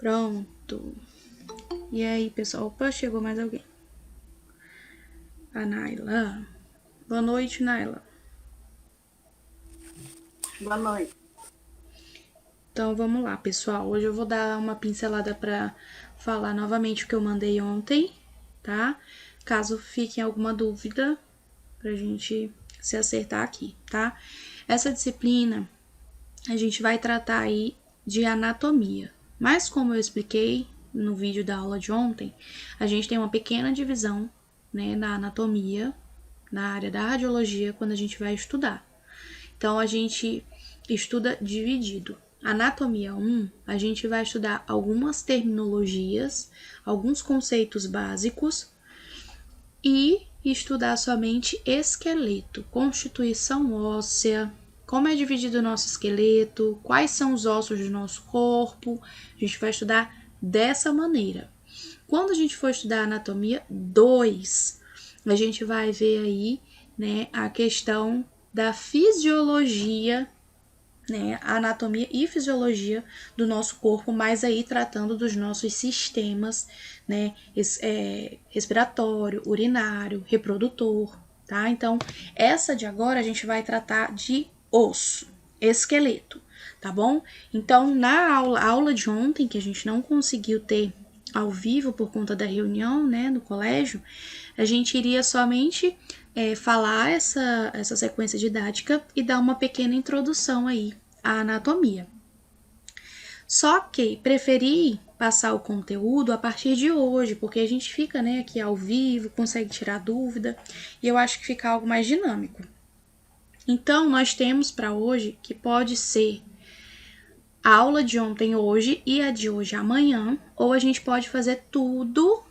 Pronto. E aí, pessoal? Opa, chegou mais alguém. A Naila. Boa noite, Naila. Boa noite. Então, vamos lá, pessoal. Hoje eu vou dar uma pincelada para falar novamente o que eu mandei ontem, tá? Caso fique alguma dúvida, pra gente se acertar aqui, tá? Essa disciplina, a gente vai tratar aí de anatomia. Mas como eu expliquei no vídeo da aula de ontem, a gente tem uma pequena divisão, né, na anatomia, na área da radiologia, quando a gente vai estudar. Então, a gente estuda dividido. Anatomia 1, a gente vai estudar algumas terminologias, alguns conceitos básicos e estudar somente esqueleto, constituição óssea, como é dividido o nosso esqueleto, quais são os ossos do nosso corpo. A gente vai estudar dessa maneira. Quando a gente for estudar anatomia 2, a gente vai ver aí, né, a questão da fisiologia, né, a anatomia e fisiologia do nosso corpo, mas aí tratando dos nossos sistemas, né, respiratório, urinário, reprodutor, tá? Então, essa de agora a gente vai tratar de osso, esqueleto, tá bom? Então, na aula de ontem, que a gente não conseguiu ter ao vivo por conta da reunião, né, no colégio, a gente iria somente falar essa sequência didática e dar uma pequena introdução aí à anatomia. Só que preferi passar o conteúdo a partir de hoje, porque a gente fica, né, aqui ao vivo, consegue tirar dúvida, e eu acho que fica algo mais dinâmico. Então, nós temos para hoje que pode ser a aula de ontem hoje e a de hoje amanhã, ou a gente pode fazer tudo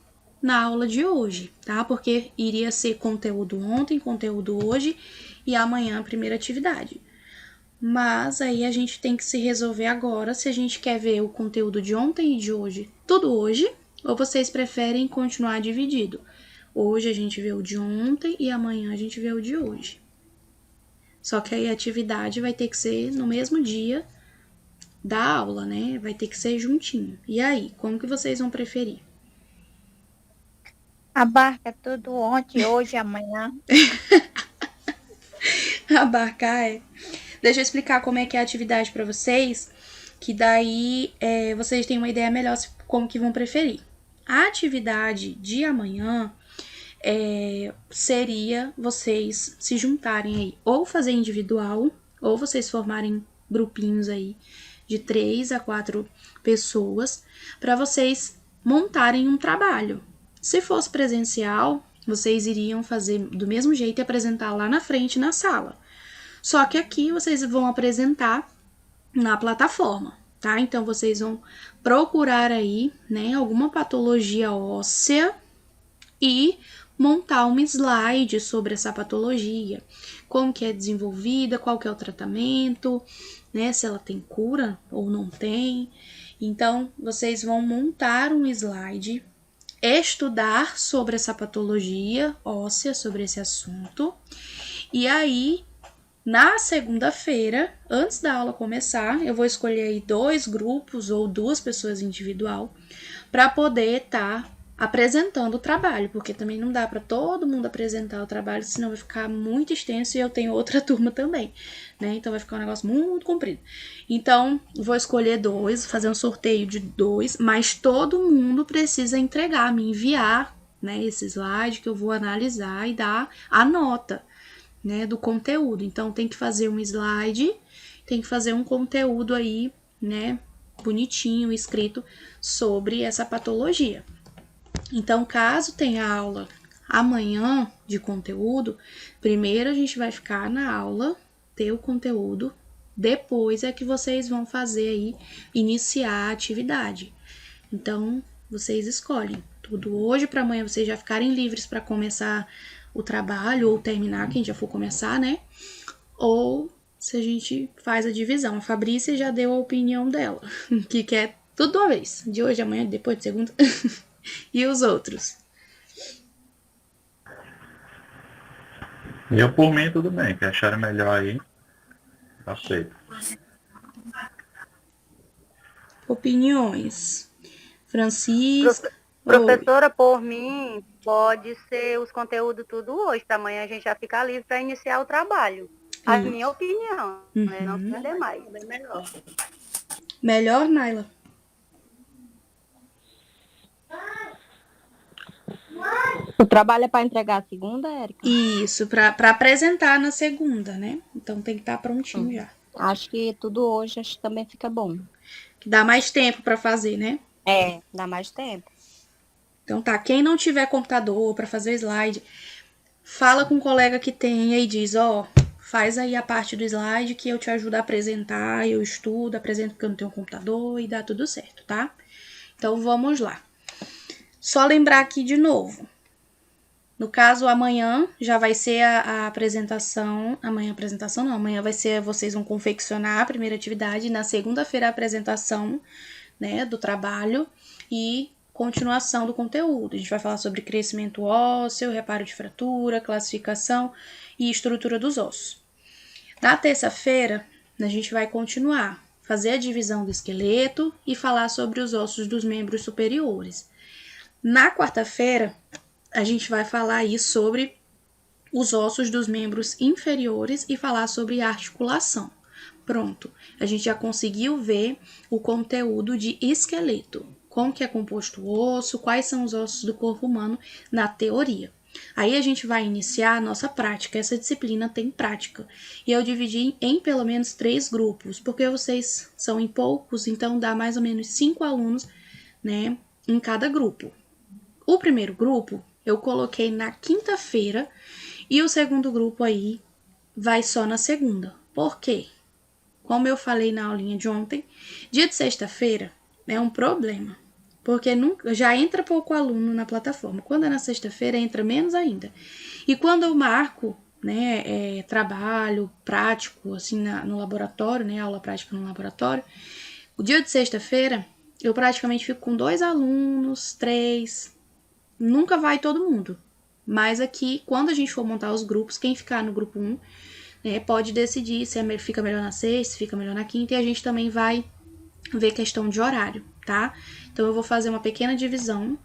na aula de hoje, tá? Porque iria ser conteúdo ontem, conteúdo hoje e amanhã a primeira atividade. Mas aí a gente tem que se resolver agora se a gente quer ver o conteúdo de ontem e de hoje tudo hoje, ou vocês preferem continuar dividido. Hoje a gente vê o de ontem e amanhã a gente vê o de hoje. Só que aí a atividade vai ter que ser no mesmo dia da aula, né? Vai ter que ser juntinho. E aí, como que vocês vão preferir? Abarca tudo ontem, hoje, amanhã. Abarcar é. Deixa eu explicar como é que é a atividade para vocês, que daí vocês têm uma ideia melhor como que vão preferir. A atividade de amanhã seria vocês se juntarem aí, ou fazer individual, ou vocês formarem grupinhos aí de 3 a 4 pessoas para vocês montarem um trabalho. Se fosse presencial, vocês iriam fazer do mesmo jeito e apresentar lá na frente na sala. Só que aqui vocês vão apresentar na plataforma, tá? Então vocês vão procurar aí, né, alguma patologia óssea e montar um slide sobre essa patologia, como que é desenvolvida, qual que é o tratamento, né, se ela tem cura ou não tem. Então, vocês vão montar um slide, estudar sobre essa patologia óssea, sobre esse assunto, e aí na segunda-feira, antes da aula começar, eu vou escolher aí 2 grupos ou 2 pessoas individual para poder estar apresentando o trabalho, porque também não dá para todo mundo apresentar o trabalho, senão vai ficar muito extenso e eu tenho outra turma também, né? Então vai ficar um negócio muito comprido. Então, vou escolher 2, fazer um sorteio de 2, mas todo mundo precisa entregar, me enviar, né, esse slide que eu vou analisar e dar a nota, né, do conteúdo. Então tem que fazer um slide, tem que fazer um conteúdo aí, né, bonitinho, escrito sobre essa patologia. Então, caso tenha aula amanhã de conteúdo, primeiro a gente vai ficar na aula, ter o conteúdo, depois é que vocês vão fazer aí, iniciar a atividade. Então, vocês escolhem tudo hoje para amanhã vocês já ficarem livres para começar o trabalho ou terminar, quem já for começar, né? Ou se a gente faz a divisão. A Fabrícia já deu a opinião dela, que quer tudo de uma vez, de hoje, amanhã, depois de segunda. E os outros? Eu, por mim, tudo bem. Que acharem melhor aí, aceito. Opiniões. Francisca. Professora, por mim, pode ser os conteúdos tudo hoje, para amanhã a gente já ficar livre para iniciar o trabalho. A minha opinião, né? Não se vender mais, bem melhor. Melhor, Naila? O trabalho é para entregar a segunda, Érica? Isso, para apresentar na segunda, né? Então tem que estar prontinho já. Acho que tudo hoje acho que também fica bom. Que dá mais tempo para fazer, né? Dá mais tempo. Então tá, quem não tiver computador para fazer o slide, fala com um colega que tenha e diz, faz aí a parte do slide que eu te ajudo a apresentar, eu estudo, apresento porque eu não tenho computador e dá tudo certo, tá? Então vamos lá. Só lembrar aqui de novo. No caso, amanhã já vai ser a apresentação. Amanhã vai ser, vocês vão confeccionar a primeira atividade. Na segunda-feira, a apresentação, né, do trabalho e continuação do conteúdo. A gente vai falar sobre crescimento ósseo, reparo de fratura, classificação e estrutura dos ossos. Na terça-feira, a gente vai continuar, fazer a divisão do esqueleto e falar sobre os ossos dos membros superiores. Na quarta-feira, a gente vai falar aí sobre os ossos dos membros inferiores e falar sobre articulação. Pronto, a gente já conseguiu ver o conteúdo de esqueleto, como que é composto o osso, quais são os ossos do corpo humano na teoria. Aí a gente vai iniciar a nossa prática, essa disciplina tem prática. E eu dividi em pelo menos 3 grupos, porque vocês são em poucos, então dá mais ou menos 5 alunos, né, em cada grupo. O primeiro grupo eu coloquei na quinta-feira e o segundo grupo aí vai só na segunda. Por quê? Como eu falei na aulinha de ontem, dia de sexta-feira é um problema, porque já entra pouco aluno na plataforma. Quando é na sexta-feira, entra menos ainda. E quando eu marco, né, trabalho prático, assim, no laboratório, né, aula prática no laboratório, o dia de sexta-feira, eu praticamente fico com 2 alunos, 3, nunca vai todo mundo. Mas aqui, quando a gente for montar os grupos, quem ficar no grupo 1, né, pode decidir se fica melhor na sexta, se fica melhor na quinta, e a gente também vai ver questão de horário, tá? Então, eu vou fazer uma pequena divisão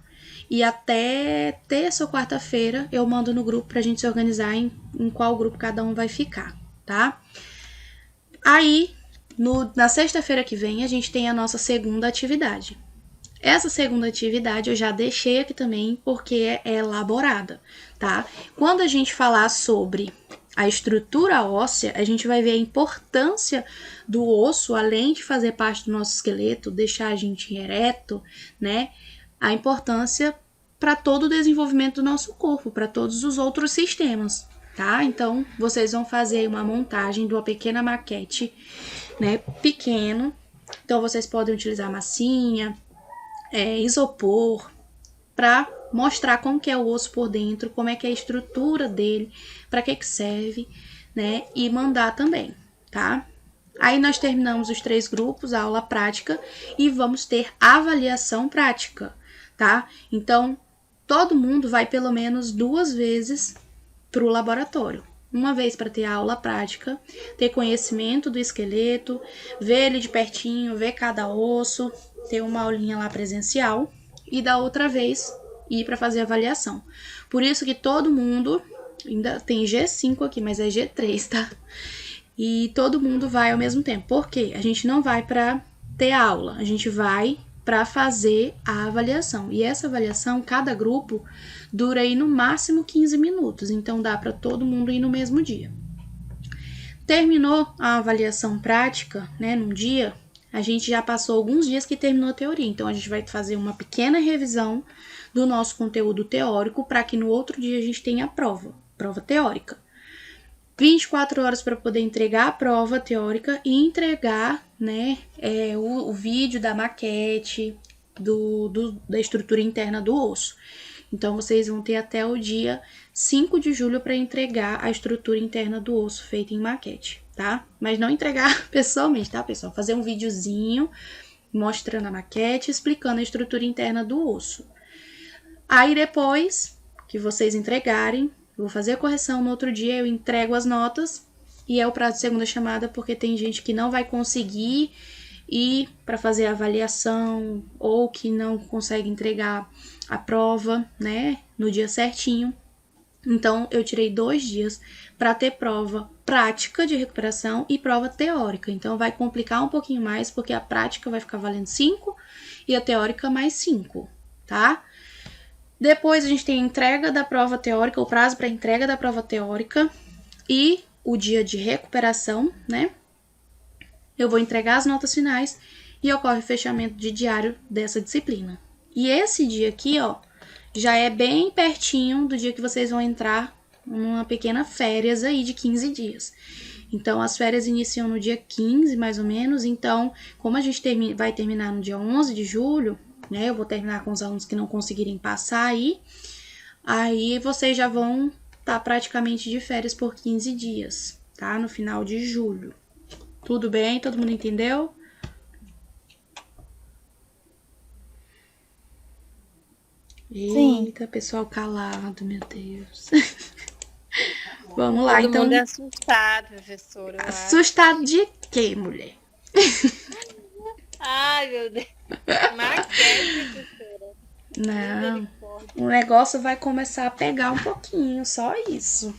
e até terça ou quarta-feira eu mando no grupo pra gente se organizar em qual grupo cada um vai ficar, tá? Aí, na sexta-feira que vem, a gente tem a nossa segunda atividade. Essa segunda atividade eu já deixei aqui também porque é elaborada, tá? Quando a gente falar sobre a estrutura óssea, a gente vai ver a importância do osso, além de fazer parte do nosso esqueleto, deixar a gente ereto, né? A importância para todo o desenvolvimento do nosso corpo, para todos os outros sistemas, tá? Então, vocês vão fazer uma montagem de uma pequena maquete, né? Pequeno. Então, vocês podem utilizar massinha, isopor, para mostrar como que é o osso por dentro, como é que é a estrutura dele, para que serve, né? E mandar também, tá? Aí nós terminamos os 3 grupos, a aula prática, e vamos ter avaliação prática, tá? Então, todo mundo vai pelo menos 2 vezes para o laboratório. Uma vez para ter a aula prática, ter conhecimento do esqueleto, ver ele de pertinho, ver cada osso, ter uma aulinha lá presencial, e da outra vez ir para fazer a avaliação. Por isso que todo mundo, ainda tem G5 aqui, mas é G3, tá? E todo mundo vai ao mesmo tempo. Por quê? A gente não vai para ter aula, a gente vai para fazer a avaliação. E essa avaliação, cada grupo dura aí no máximo 15 minutos, então dá para todo mundo ir no mesmo dia. Terminou a avaliação prática, né, num dia, a gente já passou alguns dias que terminou a teoria, então a gente vai fazer uma pequena revisão do nosso conteúdo teórico para que no outro dia a gente tenha a prova teórica. 24 horas para poder entregar a prova teórica e entregar, né, o vídeo da maquete, da estrutura interna do osso. Então, vocês vão ter até o dia 5 de julho para entregar a estrutura interna do osso feita em maquete, tá? Mas não entregar pessoalmente, tá, pessoal? Fazer um videozinho mostrando a maquete, explicando a estrutura interna do osso. Aí, depois que vocês entregarem, eu vou fazer a correção no outro dia, eu entrego as notas e é o prazo de segunda chamada, porque tem gente que não vai conseguir ir para fazer a avaliação ou que não consegue entregar a prova, né, no dia certinho. Então, eu tirei 2 dias para ter prova prática de recuperação e prova teórica. Então, vai complicar um pouquinho mais, porque a prática vai ficar valendo 5 e a teórica mais 5, tá? Depois, a gente tem a entrega da prova teórica, o prazo para entrega da prova teórica e o dia de recuperação, né? Eu vou entregar as notas finais e ocorre o fechamento de diário dessa disciplina. E esse dia aqui, ó, já é bem pertinho do dia que vocês vão entrar numa pequena férias aí de 15 dias. Então, as férias iniciam no dia 15, mais ou menos. Então, como a gente vai terminar no dia 11 de julho, né? Eu vou terminar com os alunos que não conseguirem passar aí vocês já vão estar praticamente de férias por 15 dias, tá? No final de julho. Tudo bem? Todo mundo entendeu? Eita, pessoal calado, meu Deus. Vamos lá, Todo então. mundo é assustado, professora. Assustado de quê, mulher? Ai, meu Deus. Marquete, professora. Não, o negócio vai começar a pegar um pouquinho, só isso.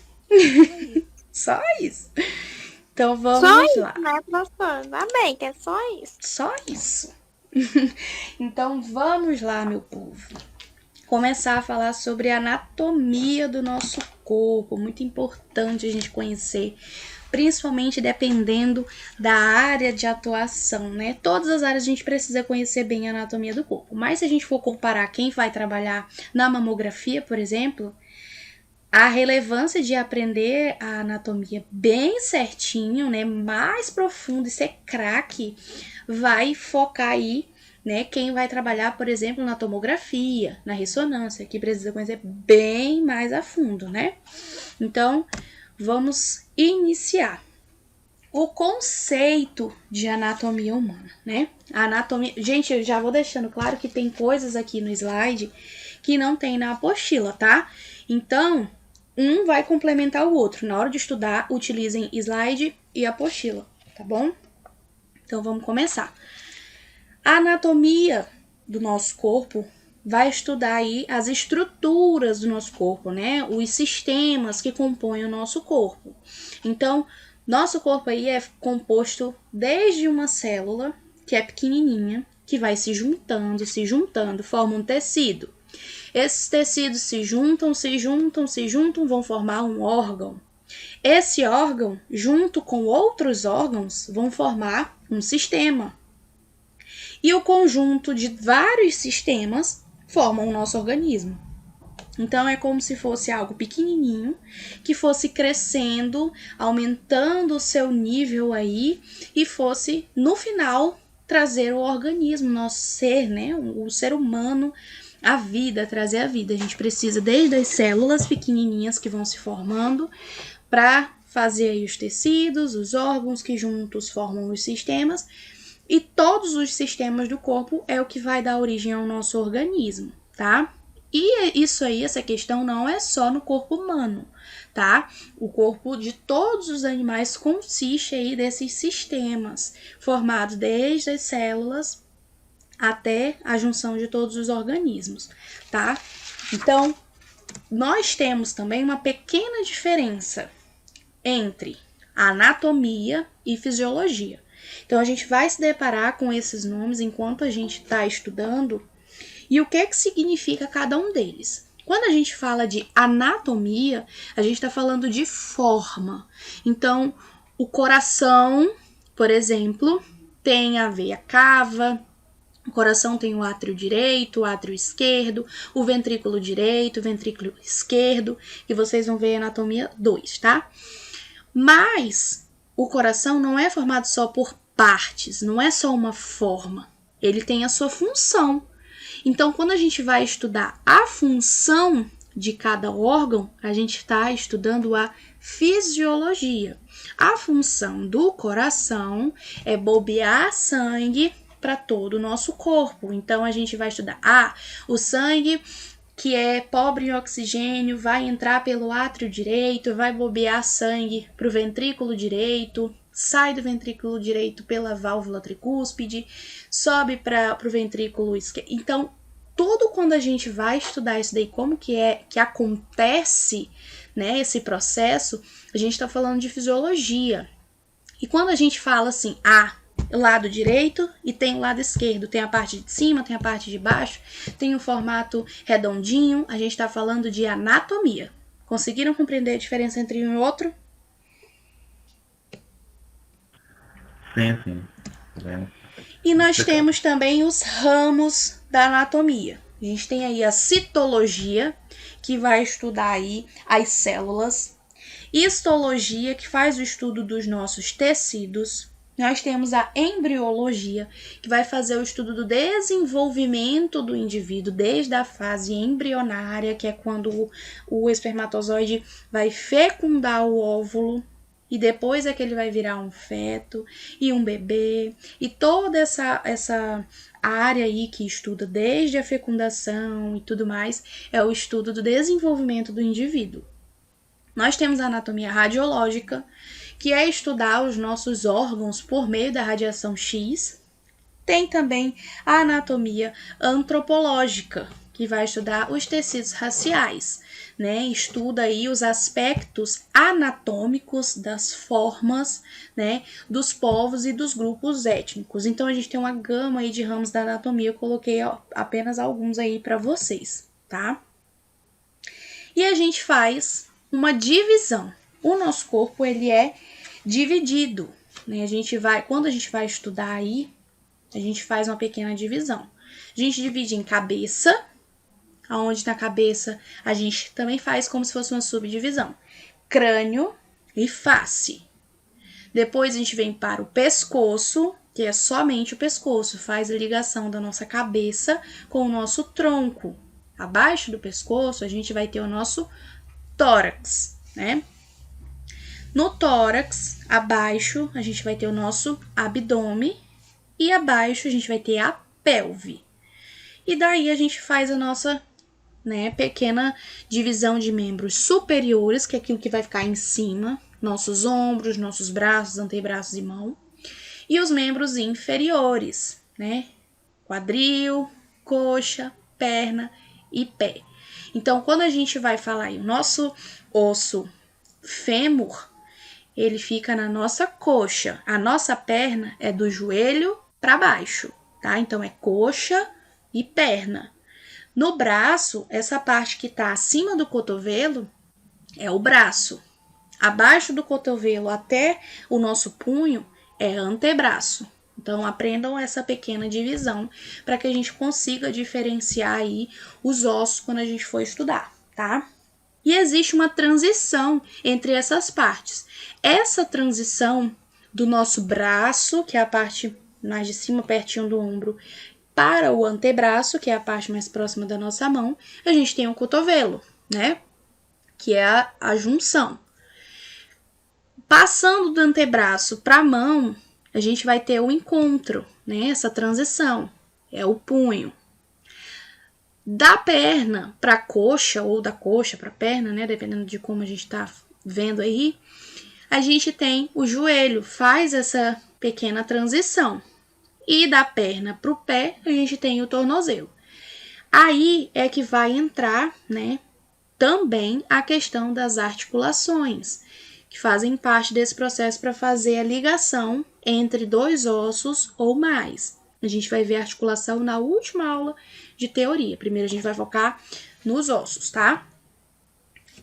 Só isso. Então vamos Só isso, lá. né, professora? Ainda bem que é só isso. Só isso. Então vamos lá, meu povo. Começar a falar sobre a anatomia do nosso corpo. Muito importante a gente conhecer, principalmente dependendo da área de atuação, né? Todas as áreas a gente precisa conhecer bem a anatomia do corpo. Mas se a gente for comparar quem vai trabalhar na mamografia, por exemplo, a relevância de aprender a anatomia bem certinho, né, mais profundo e ser craque, vai focar aí, né, quem vai trabalhar, por exemplo, na tomografia, na ressonância, que precisa conhecer bem mais a fundo, né? Então, vamos iniciar. O conceito de anatomia humana, né? A anatomia... Gente, eu já vou deixando claro que tem coisas aqui no slide que não tem na apostila, tá? Então, um vai complementar o outro. Na hora de estudar, utilizem slide e apostila, tá bom? Então, vamos começar. A anatomia do nosso corpo vai estudar aí as estruturas do nosso corpo, né? Os sistemas que compõem o nosso corpo. Então, nosso corpo aí é composto desde uma célula, que é pequenininha, que vai se juntando, forma um tecido. Esses tecidos se juntam, vão formar um órgão. Esse órgão, junto com outros órgãos, vão formar um sistema. E o conjunto de vários sistemas formam o nosso organismo. Então, é como se fosse algo pequenininho, que fosse crescendo, aumentando o seu nível aí, e fosse, no final, trazer o organismo, nosso ser, né? O ser humano, a vida, trazer a vida. A gente precisa desde as células pequenininhas que vão se formando, para fazer aí os tecidos, os órgãos que juntos formam os sistemas, e todos os sistemas do corpo é o que vai dar origem ao nosso organismo, tá? E isso aí, essa questão não é só no corpo humano, tá? O corpo de todos os animais consiste aí desses sistemas, formados desde as células até a junção de todos os organismos, tá? Então, nós temos também uma pequena diferença entre a anatomia e fisiologia. Então, a gente vai se deparar com esses nomes enquanto a gente está estudando e o que significa cada um deles. Quando a gente fala de anatomia, a gente está falando de forma. Então, o coração, por exemplo, tem a veia cava, o coração tem o átrio direito, o átrio esquerdo, o ventrículo direito, o ventrículo esquerdo, e vocês vão ver a anatomia 2, tá? Mas o coração não é formado só por partes, não é só uma forma. Ele tem a sua função. Então, quando a gente vai estudar a função de cada órgão, a gente está estudando a fisiologia. A função do coração é bombear sangue para todo o nosso corpo. Então, a gente vai estudar o sangue que é pobre em oxigênio, vai entrar pelo átrio direito, vai bombear sangue para o ventrículo direito, sai do ventrículo direito pela válvula tricúspide, sobe para o ventrículo esquerdo. Então, tudo quando a gente vai estudar isso daí, como que acontece, né, esse processo, a gente está falando de fisiologia. E quando a gente fala assim, lado direito e tem o lado esquerdo, tem a parte de cima, tem a parte de baixo, tem um formato redondinho, a gente está falando de anatomia. Conseguiram compreender a diferença entre um e outro? Sim. E nós temos também os ramos da anatomia. A gente tem aí a citologia, que vai estudar aí as células. Histologia, que faz o estudo dos nossos tecidos. Nós temos a embriologia, que vai fazer o estudo do desenvolvimento do indivíduo, desde a fase embrionária, que é quando o espermatozoide vai fecundar o óvulo, e depois é que ele vai virar um feto e um bebê, e toda essa área aí que estuda desde a fecundação e tudo mais, é o estudo do desenvolvimento do indivíduo. Nós temos a anatomia radiológica, que é estudar os nossos órgãos por meio da radiação X. Tem também a anatomia antropológica, que vai estudar os tecidos raciais, né? Estuda aí os aspectos anatômicos das formas, né, dos povos e dos grupos étnicos. Então a gente tem uma gama aí de ramos da anatomia, eu coloquei apenas alguns aí para vocês, tá? E a gente faz uma divisão. O nosso corpo, ele é dividido, né? Quando a gente vai estudar aí, a gente faz uma pequena divisão. A gente divide em cabeça, onde na cabeça a gente também faz como se fosse uma subdivisão. Crânio e face. Depois a gente vem para o pescoço, que é somente o pescoço, faz a ligação da nossa cabeça com o nosso tronco. Abaixo do pescoço a gente vai ter o nosso tórax, né? No tórax, abaixo, a gente vai ter o nosso abdômen e abaixo a gente vai ter a pelve. E daí a gente faz a nossa, né, pequena divisão de membros superiores, que é aquilo que vai ficar em cima, nossos ombros, nossos braços, antebraços e mão. E os membros inferiores, né, quadril, coxa, perna e pé. Então, quando a gente vai falar aí, o nosso osso fêmur, ele fica na nossa coxa. A nossa perna é do joelho para baixo, tá? Então, é coxa e perna. No braço, essa parte que está acima do cotovelo é o braço. Abaixo do cotovelo até o nosso punho é antebraço. Então, aprendam essa pequena divisão para que a gente consiga diferenciar aí os ossos quando a gente for estudar, tá? E existe uma transição entre essas partes. Essa transição do nosso braço, que é a parte mais de cima, pertinho do ombro, para o antebraço, que é a parte mais próxima da nossa mão, a gente tem o cotovelo, né? Que é a junção. Passando do antebraço para a mão, a gente vai ter o encontro, né? Essa transição, é o punho. Da perna para a coxa, ou da coxa para a perna, né? Dependendo de como a gente está vendo aí, a gente tem o joelho, faz essa pequena transição. E da perna para o pé, a gente tem o tornozelo. Aí é que vai entrar, né, também a questão das articulações, que fazem parte desse processo para fazer a ligação entre dois ossos ou mais. A gente vai ver a articulação na última aula de teoria. Primeiro a gente vai focar nos ossos, tá?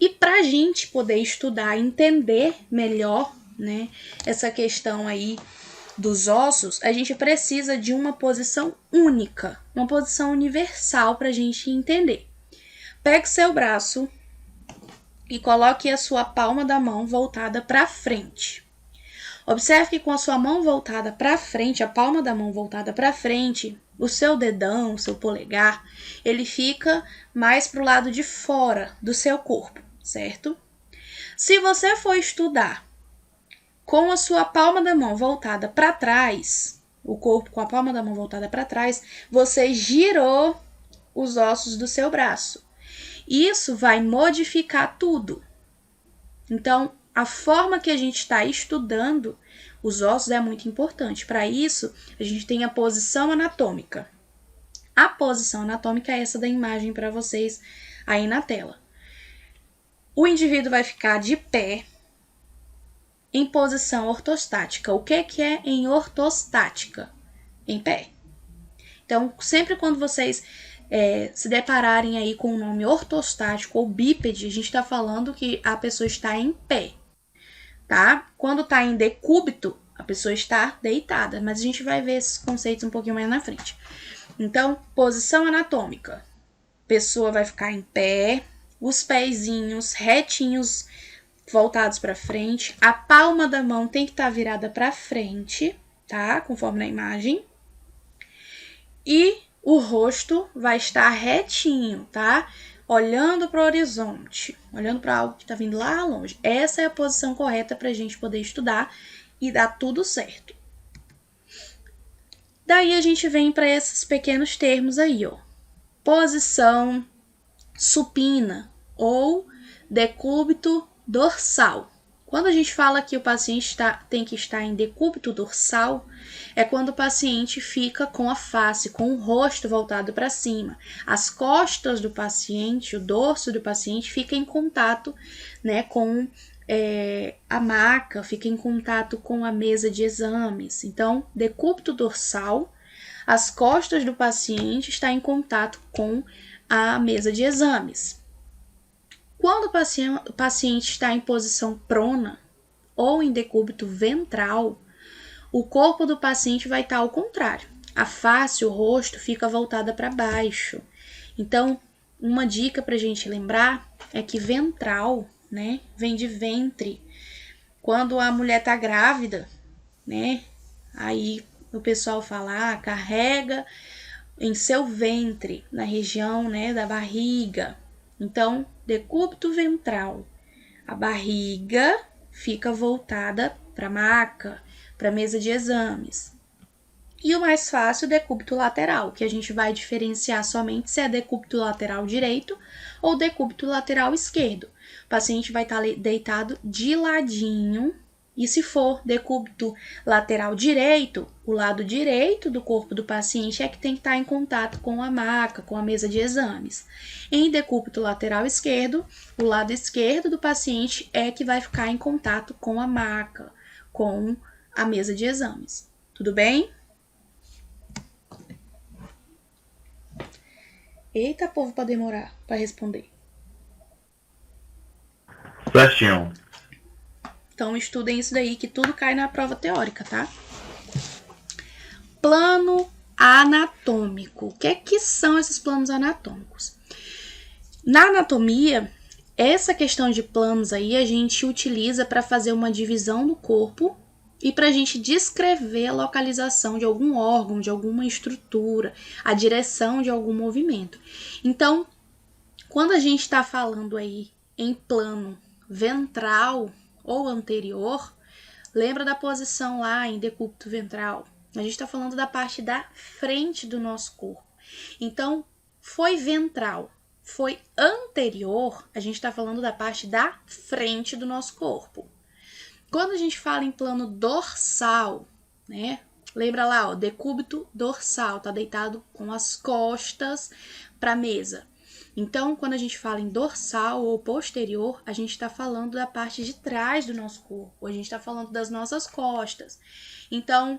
E para a gente poder estudar, entender melhor, né, essa questão aí dos ossos, a gente precisa de uma posição única, uma posição universal para a gente entender. Pegue seu braço e coloque a sua palma da mão voltada para frente. Observe que com a sua mão voltada para frente, a palma da mão voltada para frente, o seu dedão, o seu polegar, ele fica mais para o lado de fora do seu corpo, certo? Se você for estudar com a sua palma da mão voltada para trás, o corpo com a palma da mão voltada para trás, você girou os ossos do seu braço. Isso vai modificar tudo. Então, a forma que a gente está estudando os ossos é muito importante. Para isso, a gente tem a posição anatômica. A posição anatômica é essa da imagem para vocês aí na tela. O indivíduo vai ficar de pé em posição ortostática. O que é em ortostática? Em pé. Então, sempre quando vocês se depararem aí com o nome ortostático ou bípede, a gente está falando que a pessoa está em pé, tá? Quando está em decúbito, a pessoa está deitada, mas a gente vai ver esses conceitos um pouquinho mais na frente. Então, posição anatômica. A pessoa vai ficar em pé, os pezinhos retinhos, voltados para frente. A palma da mão tem que estar virada para frente, tá? Conforme na imagem. E o rosto vai estar retinho, tá? Olhando para o horizonte, olhando para algo que está vindo lá longe. Essa é a posição correta para a gente poder estudar e dar tudo certo. Daí a gente vem para esses pequenos termos aí, ó. Posição supina ou decúbito dorsal. Quando a gente fala que o paciente tem que estar em decúbito dorsal, é quando o paciente fica com a face, com o rosto voltado para cima. As costas do paciente, o dorso do paciente fica em contato, né, com a maca, fica em contato com a mesa de exames. Então, decúbito dorsal, as costas do paciente estão em contato com a mesa de exames. Quando o paciente está em posição prona ou em decúbito ventral, o corpo do paciente vai estar ao contrário. A face, o rosto, fica voltada para baixo. Então, uma dica para a gente lembrar é que ventral, né, vem de ventre. Quando a mulher está grávida, né, aí o pessoal fala, carrega em seu ventre, na região, né, da barriga. Então, decúbito ventral, a barriga fica voltada para a maca, para a mesa de exames. E o mais fácil, decúbito lateral, que a gente vai diferenciar somente se é decúbito lateral direito ou decúbito lateral esquerdo. O paciente vai estar deitado de ladinho. E se for decúbito lateral direito, o lado direito do corpo do paciente é que tem que estar em contato com a maca, com a mesa de exames. Em decúbito lateral esquerdo, o lado esquerdo do paciente é que vai ficar em contato com a maca, com a mesa de exames. Tudo bem? Eita, povo, para demorar para responder. Certinho. Então, estudem isso daí, que tudo cai na prova teórica, tá? Plano anatômico. O que são esses planos anatômicos? Na anatomia, essa questão de planos aí a gente utiliza para fazer uma divisão do corpo e para a gente descrever a localização de algum órgão, de alguma estrutura, a direção de algum movimento. Então, quando a gente está falando aí em plano ventral ou anterior, lembra da posição lá em decúbito ventral? A gente está falando da parte da frente do nosso corpo. Então, foi ventral, foi anterior, a gente está falando da parte da frente do nosso corpo. Quando a gente fala em plano dorsal, né? Lembra lá, ó, decúbito dorsal, tá deitado com as costas para a mesa. Então, quando a gente fala em dorsal ou posterior, a gente está falando da parte de trás do nosso corpo, a gente está falando das nossas costas. Então,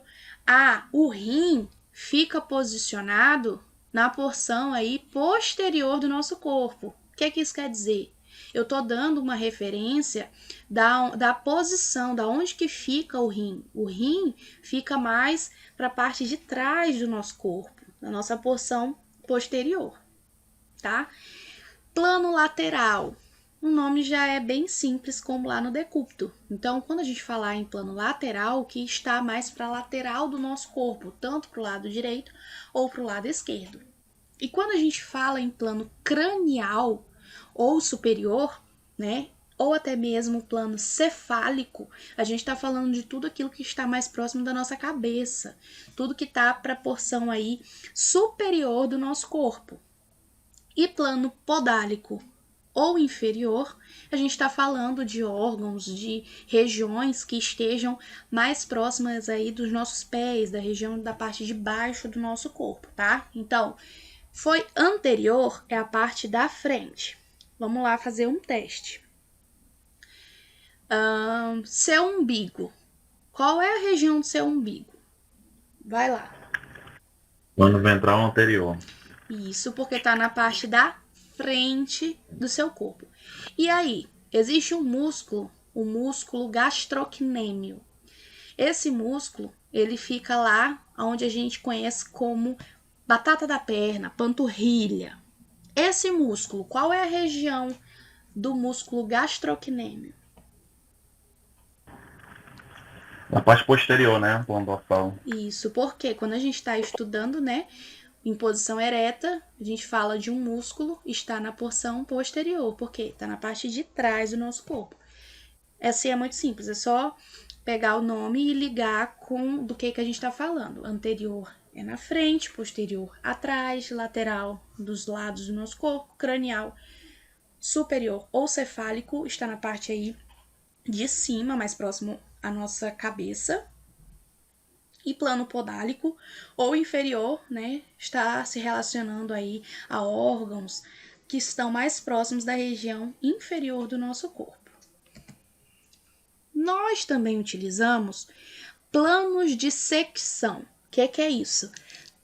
o rim fica posicionado na porção aí posterior do nosso corpo. O que isso quer dizer? Eu estou dando uma referência da posição, da onde que fica o rim. O rim fica mais para a parte de trás do nosso corpo, na nossa porção posterior. Tá? Plano lateral. O nome já é bem simples, como lá no decúbito. Então, quando a gente falar em plano lateral, o que está mais para a lateral do nosso corpo, tanto para o lado direito ou para o lado esquerdo. E quando a gente fala em plano cranial ou superior, né, ou até mesmo plano cefálico, a gente está falando de tudo aquilo que está mais próximo da nossa cabeça, tudo que está para a porção aí superior do nosso corpo. E plano podálico. ou inferior, a gente está falando de órgãos, de regiões que estejam mais próximas aí dos nossos pés, da região da parte de baixo do nosso corpo, tá? Então, foi anterior é a parte da frente. Vamos lá fazer um teste. Seu umbigo. Qual é a região do seu umbigo? Vai lá. Plano ventral anterior. Isso, porque tá na parte da frente do seu corpo. E aí, existe um músculo, o músculo gastrocnêmio. Esse músculo, ele fica lá onde a gente conhece como batata da perna, panturrilha. Esse músculo, qual é a região do músculo gastrocnêmio? Na parte posterior, né? Plano dorsal. Isso, porque quando a gente está estudando, né, em posição ereta, a gente fala de um músculo está na porção posterior, porque está na parte de trás do nosso corpo. Essa é muito simples, é só pegar o nome e ligar com do que a gente está falando. Anterior é na frente, posterior atrás, lateral dos lados do nosso corpo, cranial superior ou cefálico está na parte aí de cima, mais próximo à nossa cabeça. E plano podálico ou inferior, né, está se relacionando aí a órgãos que estão mais próximos da região inferior do nosso corpo. Nós também utilizamos planos de secção. O que é isso?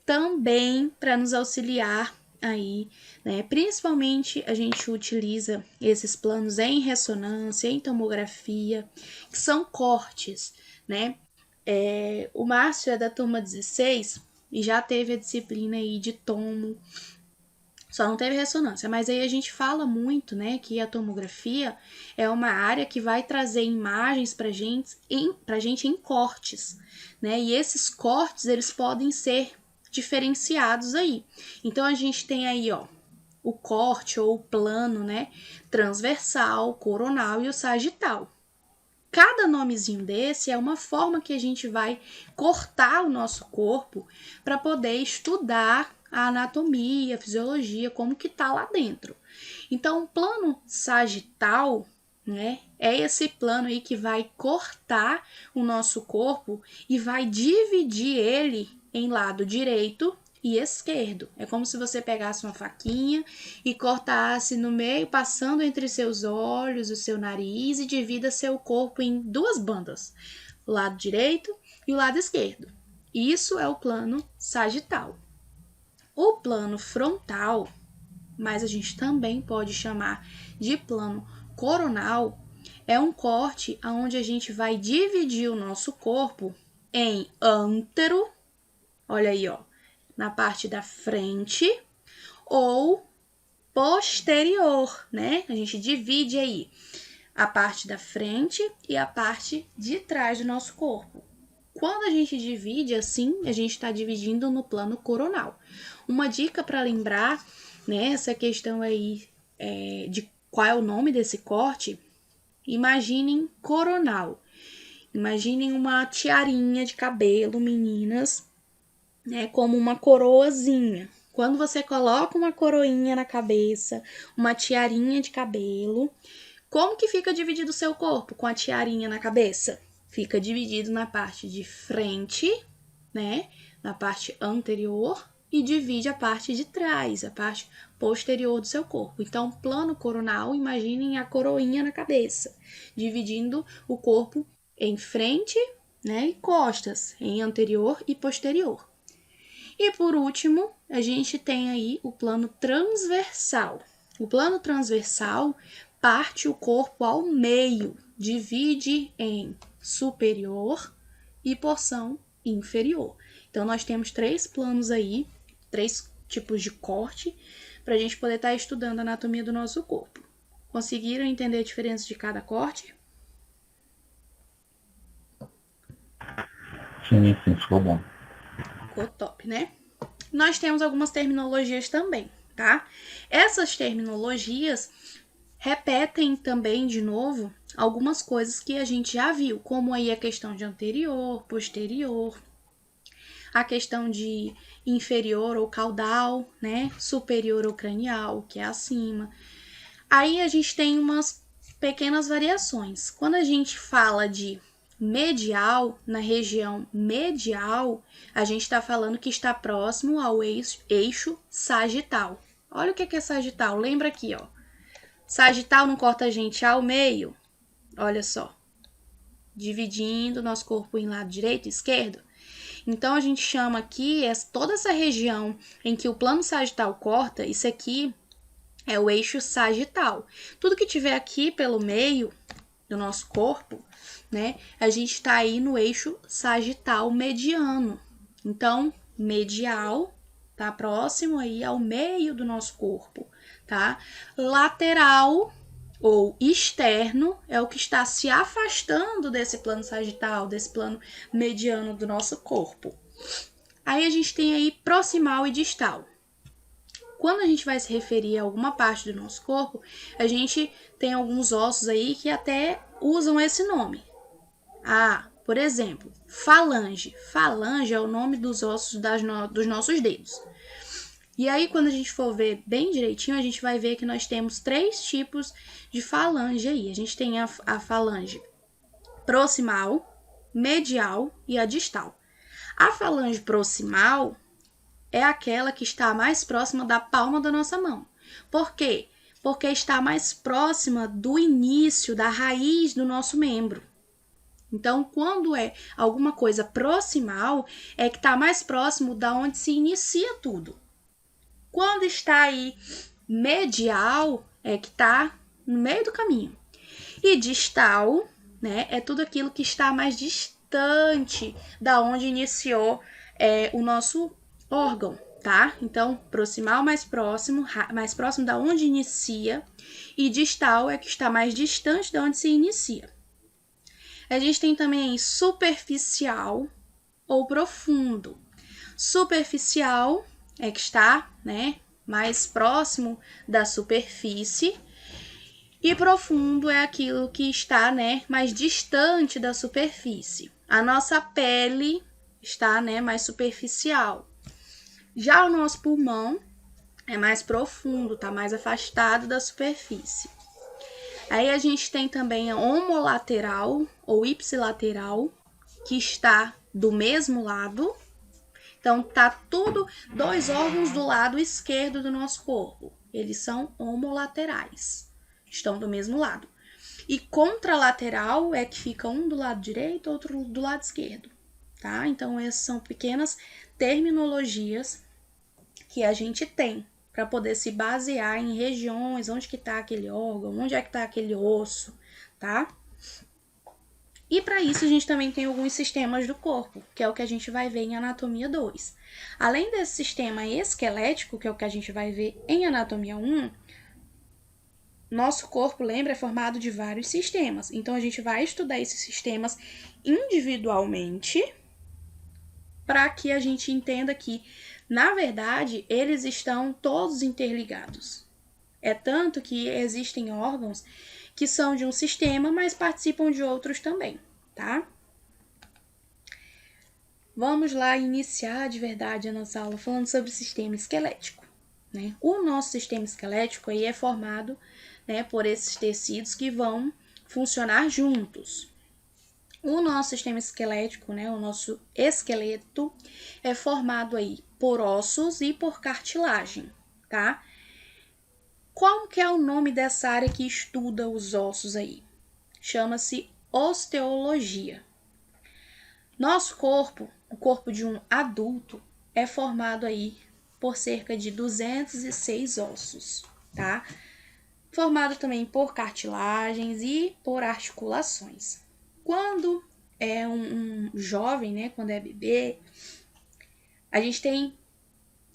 Também para nos auxiliar aí, né? Principalmente a gente utiliza esses planos em ressonância, em tomografia, que são cortes, né? O Márcio é da turma 16 e já teve a disciplina aí de tomo, só não teve ressonância, mas aí a gente fala muito, né, que a tomografia é uma área que vai trazer imagens pra gente em cortes, né, e esses cortes, eles podem ser diferenciados aí. Então, a gente tem aí, ó, o corte ou o plano, né, transversal, coronal e o sagital. Cada nomezinho desse é uma forma que a gente vai cortar o nosso corpo para poder estudar a anatomia, a fisiologia, como que tá lá dentro. Então, o plano sagital, né, é esse plano aí que vai cortar o nosso corpo e vai dividir ele em lado direito e esquerdo. É como se você pegasse uma faquinha e cortasse no meio, passando entre seus olhos, o seu nariz e divida seu corpo em duas bandas, o lado direito e o lado esquerdo. Isso é o plano sagital. O plano frontal, mas a gente também pode chamar de plano coronal, é um corte onde a gente vai dividir o nosso corpo em antero, olha aí, ó, na parte da frente, ou posterior, né? A gente divide aí a parte da frente e a parte de trás do nosso corpo. Quando a gente divide assim, a gente está dividindo no plano coronal. Uma dica para lembrar, né, essa questão aí de qual é o nome desse corte, imaginem coronal. Imaginem uma tiarinha de cabelo, meninas, né, como uma coroazinha. Quando você coloca uma coroinha na cabeça, uma tiarinha de cabelo, como que fica dividido o seu corpo com a tiarinha na cabeça? Fica dividido na parte de frente, né, na parte anterior, e divide a parte de trás, a parte posterior do seu corpo. Então, plano coronal, imaginem a coroinha na cabeça, dividindo o corpo em frente, né, e costas, em anterior e posterior. E por último, a gente tem aí o plano transversal. O plano transversal parte o corpo ao meio, divide em superior e porção inferior. Então, nós temos 3 planos aí, 3 tipos de corte, para a gente poder estar estudando a anatomia do nosso corpo. Conseguiram entender a diferença de cada corte? Sim, ficou bom. Ficou top, né? Nós temos algumas terminologias também, tá? Essas terminologias repetem também, de novo, algumas coisas que a gente já viu, como aí a questão de anterior, posterior, a questão de inferior ou caudal, né? Superior ou cranial, que é acima, Aí a gente tem umas pequenas variações. Quando a gente fala de medial, na região medial, a gente está falando que está próximo ao eixo sagital. Olha o que é sagital, lembra aqui, ó. Sagital não corta a gente ao meio? Olha só. Dividindo nosso corpo em lado direito e esquerdo. Então, a gente chama aqui toda essa região em que o plano sagital corta, isso aqui é o eixo sagital. Tudo que tiver aqui pelo meio do nosso corpo, né, a gente está aí no eixo sagital mediano. Então, medial tá próximo aí ao meio do nosso corpo, tá? Lateral ou externo é o que está se afastando desse plano sagital, desse plano mediano do nosso corpo. Aí a gente tem aí proximal e distal. Quando a gente vai se referir a alguma parte do nosso corpo, a gente tem alguns ossos aí que até usam esse nome. Por exemplo, falange. Falange é o nome dos ossos dos nossos dedos. E aí, quando a gente for ver bem direitinho, a gente vai ver que nós temos 3 tipos de falange aí. A gente tem a falange proximal, medial e a distal. A falange proximal é aquela que está mais próxima da palma da nossa mão. Por quê? Porque está mais próxima do início, da raiz do nosso membro. Então, quando é alguma coisa proximal, é que está mais próximo da onde se inicia tudo. Quando está aí medial, é que está no meio do caminho. E distal, né, é tudo aquilo que está mais distante da onde iniciou o nosso órgão, tá? Então, proximal mais próximo da onde inicia, e distal é que está mais distante da onde se inicia. A gente tem também superficial ou profundo. Superficial é que está, né, mais próximo da superfície, e profundo é aquilo que está, né, mais distante da superfície. A nossa pele está, né, mais superficial. Já o nosso pulmão é mais profundo, está mais afastado da superfície. Aí a gente tem também a homolateral ou ipsilateral, que está do mesmo lado. Então, tá tudo 2 órgãos do lado esquerdo do nosso corpo. Eles são homolaterais, estão do mesmo lado. E contralateral é que fica um do lado direito, outro do lado esquerdo, tá? Então, essas são pequenas terminologias que a gente tem para poder se basear em regiões, onde que tá aquele órgão, onde é que tá aquele osso, tá? E para isso a gente também tem alguns sistemas do corpo, que é o que a gente vai ver em Anatomia 2. Além desse sistema esquelético, que é o que a gente vai ver em Anatomia 1, nosso corpo, lembra, é formado de vários sistemas. Então a gente vai estudar esses sistemas individualmente para que a gente entenda que, na verdade, eles estão todos interligados. É tanto que existem órgãos que são de um sistema, mas participam de outros também, tá? Vamos lá iniciar de verdade a nossa aula falando sobre o sistema esquelético, né? O nosso sistema esquelético aí é formado, né, por esses tecidos que vão funcionar juntos. O nosso sistema esquelético, né, o nosso esqueleto, é formado aí por ossos e por cartilagem, tá? Qual que é o nome dessa área que estuda os ossos aí? Chama-se osteologia. Nosso corpo, o corpo de um adulto, é formado aí por cerca de 206 ossos, tá? Formado também por cartilagens e por articulações. Quando é um jovem, né, quando é bebê, a gente tem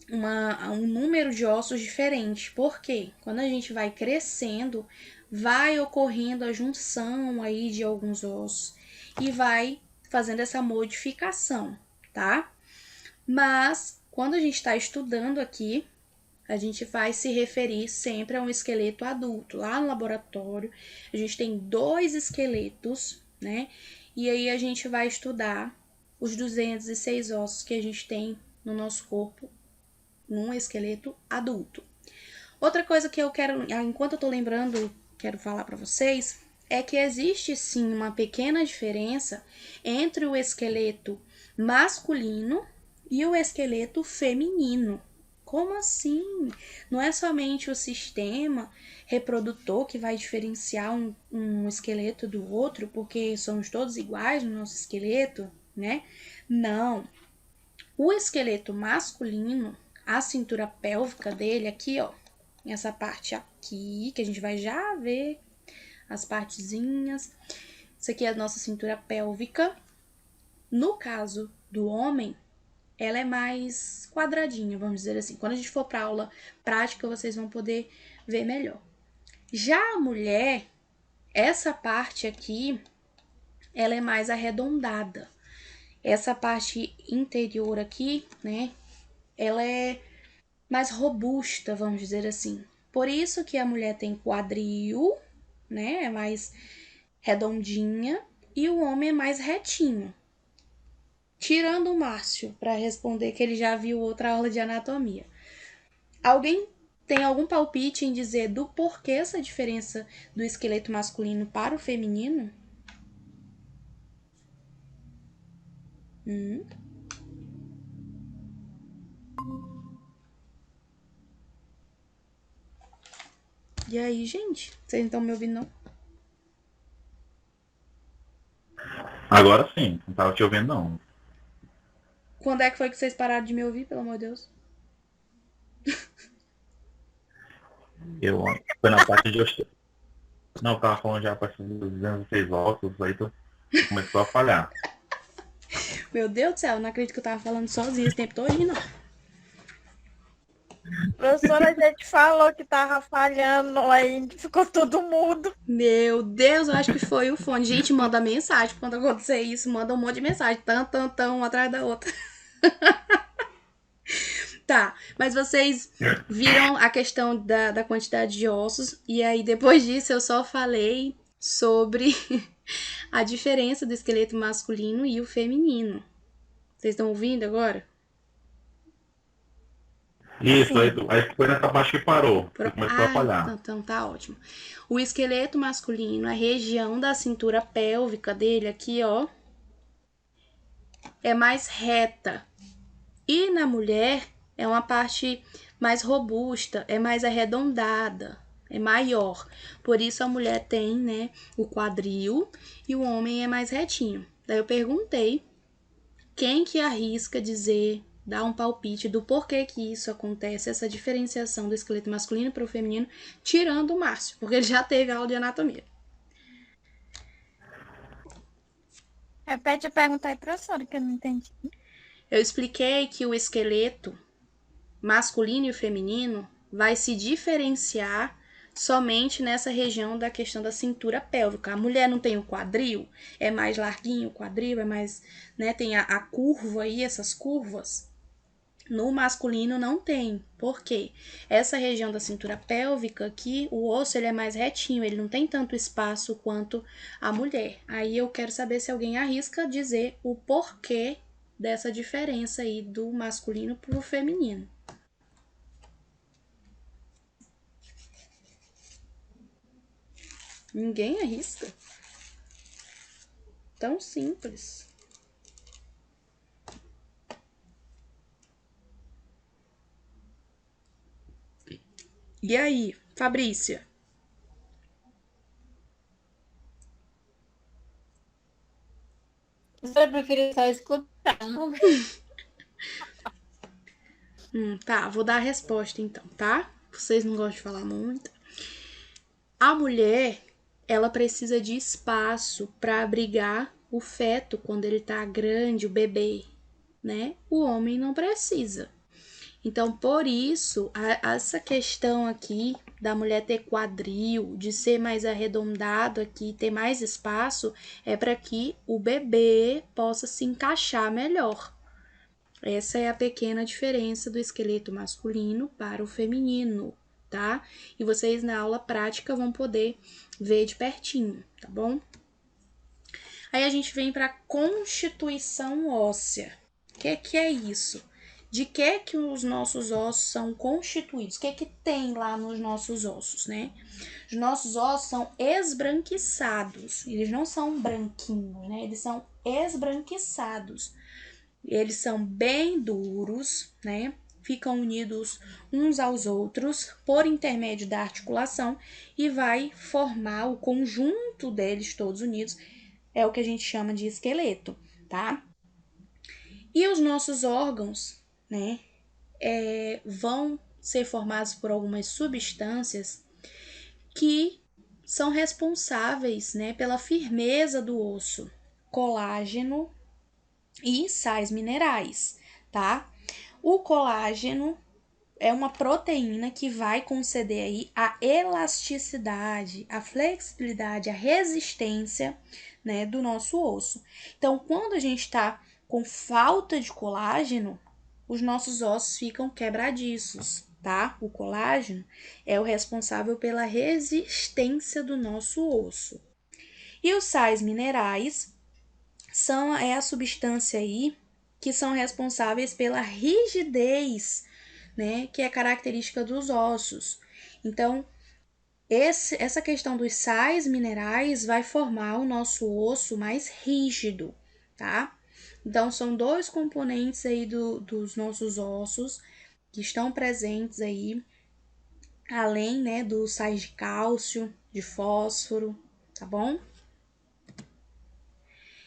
um número de ossos diferente. Por quê? Quando a gente vai crescendo, vai ocorrendo a junção aí de alguns ossos e vai fazendo essa modificação, tá? Mas, quando a gente está estudando aqui, a gente vai se referir sempre a um esqueleto adulto. Lá no laboratório, a gente tem 2 esqueletos, né? E aí a gente vai estudar os 206 ossos que a gente tem no nosso corpo num esqueleto adulto. Outra coisa que eu quero, enquanto eu tô lembrando, quero falar para vocês, é que existe sim uma pequena diferença entre o esqueleto masculino e o esqueleto feminino. Como assim? Não é somente o sistema reprodutor que vai diferenciar um esqueleto do outro, porque somos todos iguais no nosso esqueleto, né? Não. O esqueleto masculino, a cintura pélvica dele aqui, ó, essa parte aqui, que a gente vai já ver as partezinhas. Isso aqui é a nossa cintura pélvica. No caso do homem, ela é mais quadradinha, vamos dizer assim. Quando a gente for para aula prática, vocês vão poder ver melhor. Já a mulher, essa parte aqui, ela é mais arredondada. Essa parte interior aqui, né, ela é mais robusta, vamos dizer assim. Por isso que a mulher tem quadril, né, é mais redondinha, e o homem é mais retinho. Tirando o Márcio, para responder que ele já viu outra aula de anatomia. Alguém tem algum palpite em dizer do porquê essa diferença do esqueleto masculino para o feminino? E aí, gente? Vocês não estão me ouvindo, não? Agora sim, não tava te ouvindo não. Quando é que foi que vocês pararam de me ouvir, pelo amor de Deus? Foi na parte de hoje. Não, eu tava falando já a partir dos 206 óculos, aí tu começou a falhar. Meu Deus do céu, eu não acredito que eu tava falando sozinha esse tempo todo, não. Professora, a gente falou que tava falhando, aí ficou todo mudo. Meu Deus, eu acho que foi o fone. Gente, manda mensagem quando acontecer isso. Manda um monte de mensagem. Tão, uma atrás da outra. Tá, mas vocês viram a questão da quantidade de ossos. E aí, depois disso, eu só falei sobre a diferença do esqueleto masculino e o feminino. Vocês estão ouvindo agora? Isso, aí foi nessa parte que parou. Tu começou a falhar. Então tá ótimo. O esqueleto masculino, a região da cintura pélvica dele aqui, ó, é mais reta. E na mulher é uma parte mais robusta, é mais arredondada, é maior. Por isso a mulher tem, né, o quadril e o homem é mais retinho. Daí eu perguntei quem que arrisca dizer, dar um palpite do porquê que isso acontece, essa diferenciação do esqueleto masculino para o feminino, tirando o Márcio, porque ele já teve aula de anatomia. Repete a pergunta aí, professora, que eu não entendi. Eu expliquei que o esqueleto masculino e feminino vai se diferenciar somente nessa região da questão da cintura pélvica. A mulher não tem o quadril, é mais larguinho o quadril, é mais, né, tem a curva aí, essas curvas. No masculino não tem. Por quê? Essa região da cintura pélvica aqui, o osso ele é mais retinho, ele não tem tanto espaço quanto a mulher. Aí eu quero saber se alguém arrisca dizer o porquê dessa diferença aí do masculino pro feminino. Ninguém arrisca. Tão simples. E aí, Fabrícia? Eu prefiro só escutar. Tá, vou dar a resposta então, tá? Vocês não gostam de falar muito. A mulher, ela precisa de espaço para abrigar o feto quando ele tá grande, o bebê, né? O homem não precisa. Então, por isso, essa questão aqui da mulher ter quadril, de ser mais arredondado aqui, ter mais espaço, é para que o bebê possa se encaixar melhor. Essa é a pequena diferença do esqueleto masculino para o feminino, tá? E vocês na aula prática vão poder ver de pertinho, tá bom? Aí a gente vem para constituição óssea. O que é isso? de que os nossos ossos são constituídos, o que tem lá nos nossos ossos, né? Os nossos ossos são esbranquiçados, eles não são branquinhos, né? Eles são esbranquiçados. Eles são bem duros, né? Ficam unidos uns aos outros por intermédio da articulação e vai formar o conjunto deles todos unidos, é o que a gente chama de esqueleto, tá? E os nossos órgãos, né, vão ser formados por algumas substâncias que são responsáveis, né, pela firmeza do osso, colágeno e sais minerais, tá? O colágeno é uma proteína que vai conceder aí a elasticidade, a flexibilidade, a resistência, né, do nosso osso. Então, quando a gente está com falta de colágeno, os nossos ossos ficam quebradiços, tá? O colágeno é o responsável pela resistência do nosso osso. E os sais minerais é a substância aí que são responsáveis pela rigidez, né, que é característica dos ossos. Então, essa questão dos sais minerais vai formar o nosso osso mais rígido, tá? Então, são dois componentes aí dos nossos ossos que estão presentes aí, além, né, dos sais de cálcio, de fósforo, tá bom?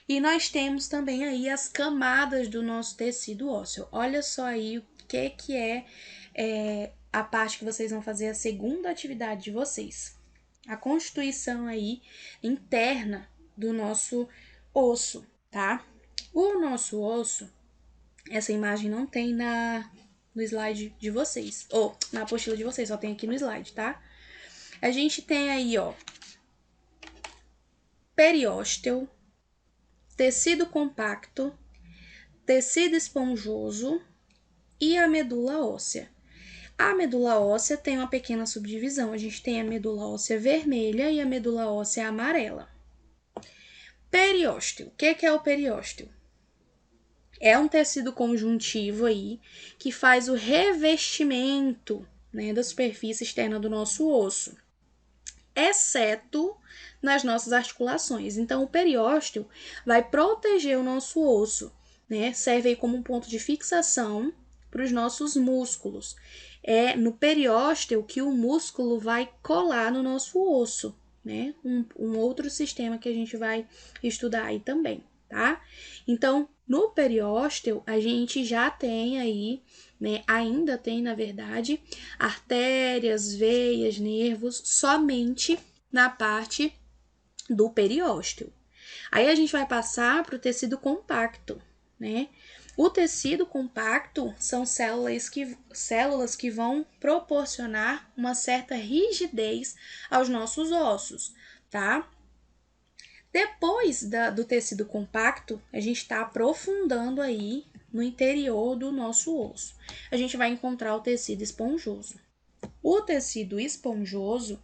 E nós temos também aí as camadas do nosso tecido ósseo. Olha só aí o que é a parte que vocês vão fazer a segunda atividade de vocês. A constituição aí interna do nosso osso, tá? O nosso osso, essa imagem não tem no slide de vocês, ou na apostila de vocês, só tem aqui no slide, tá? A gente tem aí, ó, periósteo, tecido compacto, tecido esponjoso e a medula óssea. A medula óssea tem uma pequena subdivisão. A gente tem a medula óssea vermelha e a medula óssea amarela. Periósteo. O que é o periósteo? É um tecido conjuntivo aí que faz o revestimento, né, da superfície externa do nosso osso, exceto nas nossas articulações. Então, o periósteo vai proteger o nosso osso, né? Serve aí como um ponto de fixação para os nossos músculos. É no periósteo que o músculo vai colar no nosso osso, né? Um outro sistema que a gente vai estudar aí também, tá? Então, no periósteo, a gente já tem aí, né? Ainda tem, na verdade, artérias, veias, nervos, somente na parte do periósteo. Aí a gente vai passar para o tecido compacto, né? O tecido compacto são células que vão proporcionar uma certa rigidez aos nossos ossos, tá? Depois do tecido compacto, a gente está aprofundando aí no interior do nosso osso. A gente vai encontrar o tecido esponjoso. O tecido esponjoso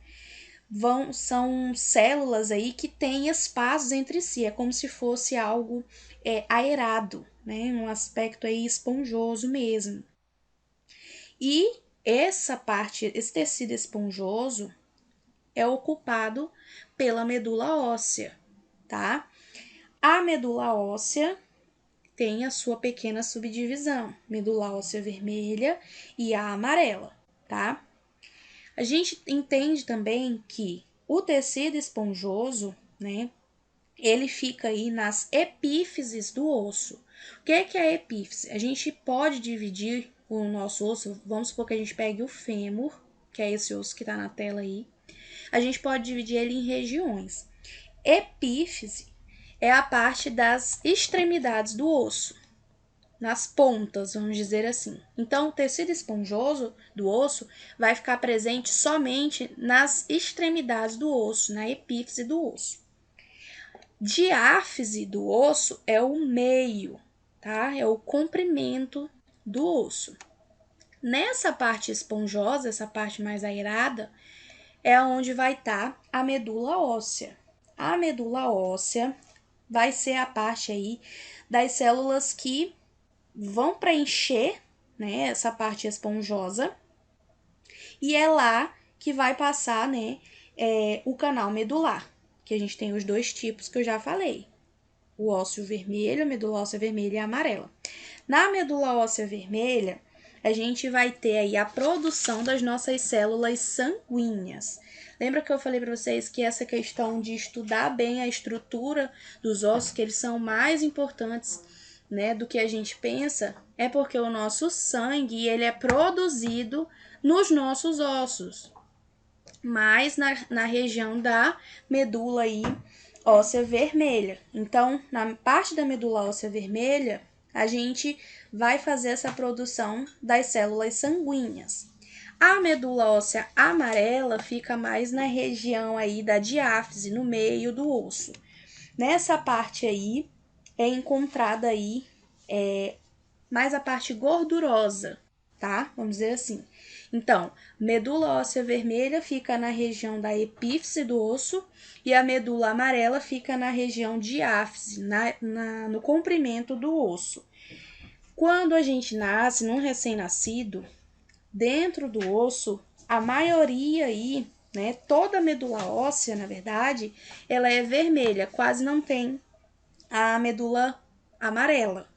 são células aí que têm espaços entre si, é como se fosse algo aerado, né? Um aspecto aí esponjoso mesmo. E esse tecido esponjoso é ocupado pela medula óssea, tá? A medula óssea tem a sua pequena subdivisão, medula óssea vermelha e a amarela, tá? A gente entende também que o tecido esponjoso, né, ele fica aí nas epífises do osso. O que é a epífise? A gente pode dividir o nosso osso, vamos supor que a gente pegue o fêmur, que é esse osso que está na tela aí, a gente pode dividir ele em regiões. Epífise é a parte das extremidades do osso, nas pontas, vamos dizer assim. Então, o tecido esponjoso do osso vai ficar presente somente nas extremidades do osso, na epífise do osso. Diáfise do osso é o meio, tá? É o comprimento do osso. Nessa parte esponjosa, essa parte mais aerada, é onde vai estar a medula óssea. A medula óssea vai ser a parte aí das células que vão preencher, né, essa parte esponjosa, e é lá que vai passar, né, o canal medular, que a gente tem os dois tipos que eu já falei, o ósseo vermelho, a medula óssea vermelha e a amarela. Na medula óssea vermelha, a gente vai ter aí a produção das nossas células sanguíneas. Lembra que eu falei para vocês que essa questão de estudar bem a estrutura dos ossos, que eles são mais importantes, né, do que a gente pensa, é porque o nosso sangue, ele é produzido nos nossos ossos, mas na região da medula aí, óssea vermelha. Então, na parte da medula óssea vermelha, a gente vai fazer essa produção das células sanguíneas. A medula óssea amarela fica mais na região aí da diáfise, no meio do osso. Nessa parte aí é encontrada aí mais a parte gordurosa, tá? Vamos dizer assim. Então, medula óssea vermelha fica na região da epífise do osso e a medula amarela fica na região diáfise, no comprimento do osso. Quando a gente nasce, num recém-nascido, dentro do osso, a maioria aí, né, toda a medula óssea, na verdade, ela é vermelha, quase não tem a medula amarela.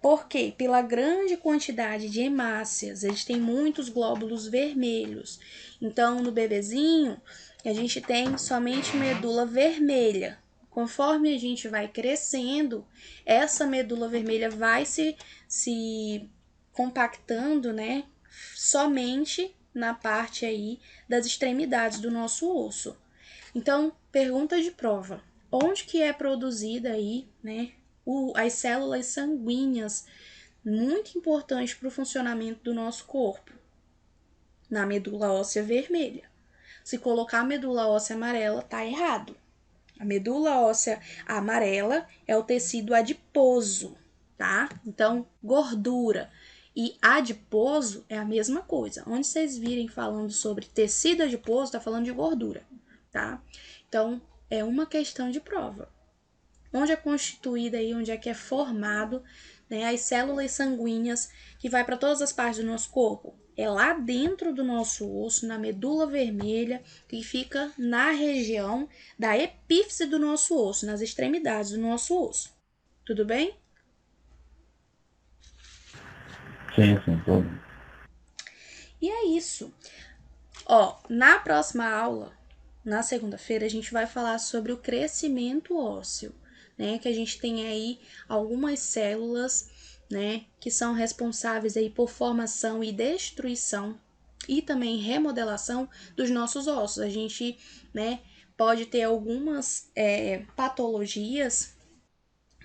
Por quê? Pela grande quantidade de hemácias, eles têm muitos glóbulos vermelhos. Então, no bebezinho, a gente tem somente medula vermelha. Conforme a gente vai crescendo, essa medula vermelha vai se compactando, né? Somente na parte aí das extremidades do nosso osso. Então, pergunta de prova. Onde que é produzida aí, né, as células sanguíneas, muito importante para o funcionamento do nosso corpo? Na medula óssea vermelha. Se colocar a medula óssea amarela, tá errado. A medula óssea amarela é o tecido adiposo, tá? Então, gordura e adiposo é a mesma coisa. Onde vocês virem falando sobre tecido adiposo, tá falando de gordura, tá? Então, é uma questão de prova. Onde é constituída aí, onde é que é formado, né, as células sanguíneas que vai para todas as partes do nosso corpo? É lá dentro do nosso osso, na medula vermelha, que fica na região da epífise do nosso osso, nas extremidades do nosso osso. Tudo bem? Sim, tudo. E é isso. Ó, na próxima aula, na segunda-feira, a gente vai falar sobre o crescimento ósseo, né? Que a gente tem aí algumas células, né, que são responsáveis aí por formação e destruição e também remodelação dos nossos ossos. A gente, né, pode ter algumas patologias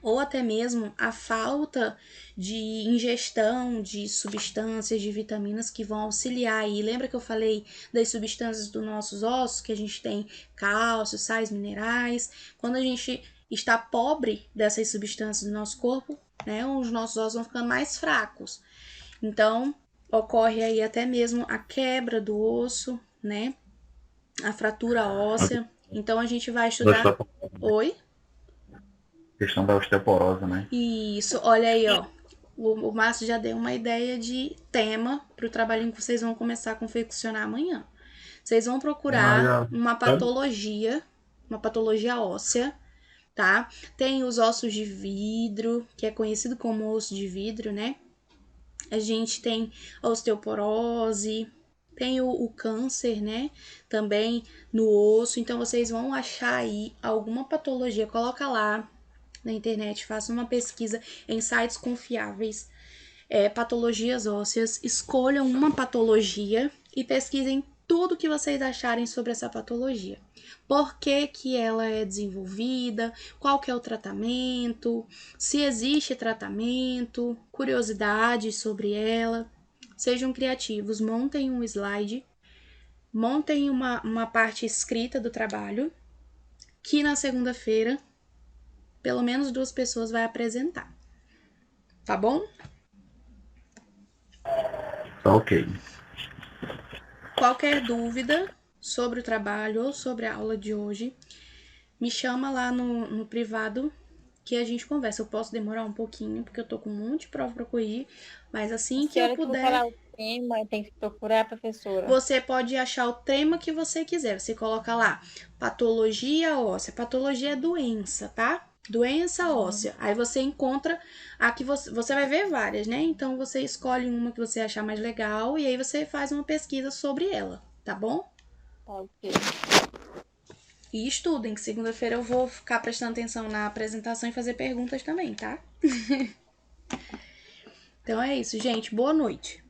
ou até mesmo a falta de ingestão de substâncias, de vitaminas que vão auxiliar. E lembra que eu falei das substâncias dos nossos ossos, que a gente tem cálcio, sais minerais? Quando a gente está pobre dessas substâncias do nosso corpo, né, os nossos ossos vão ficando mais fracos. Então, ocorre aí até mesmo a quebra do osso, né, a fratura óssea. Então, a gente vai estudar... Oi? Questão da osteoporose, né? Isso, olha aí, ó. O Márcio já deu uma ideia de tema para o trabalhinho que vocês vão começar a confeccionar amanhã. Vocês vão procurar uma patologia óssea, tá? Tem os ossos de vidro, que é conhecido como osso de vidro, né? A gente tem a osteoporose, tem o câncer, né? Também no osso. Então, vocês vão achar aí alguma patologia. Coloca lá na internet, faça uma pesquisa em sites confiáveis, patologias ósseas, escolham uma patologia e pesquisem tudo que vocês acharem sobre essa patologia. Por que que ela é desenvolvida, qual que é o tratamento, se existe tratamento, curiosidades sobre ela. Sejam criativos, montem um slide, montem uma parte escrita do trabalho, que na segunda-feira pelo menos 2 pessoas vai apresentar. Tá bom? Tá ok. Qualquer dúvida sobre o trabalho ou sobre a aula de hoje, me chama lá no privado que a gente conversa. Eu posso demorar um pouquinho, porque eu tô com um monte de prova pra correr, mas assim que Se eu hora que puder... falar o tema, tem que procurar a professora. Você pode achar o tema que você quiser. Você coloca lá, patologia óssea. Patologia é doença, tá? Doença óssea. Aí você encontra a que você vai ver várias, né? Então você escolhe uma que você achar mais legal e aí você faz uma pesquisa sobre ela, tá bom? Tá, ok. E estudem, que segunda-feira eu vou ficar prestando atenção na apresentação e fazer perguntas também, tá? Então é isso, gente. Boa noite.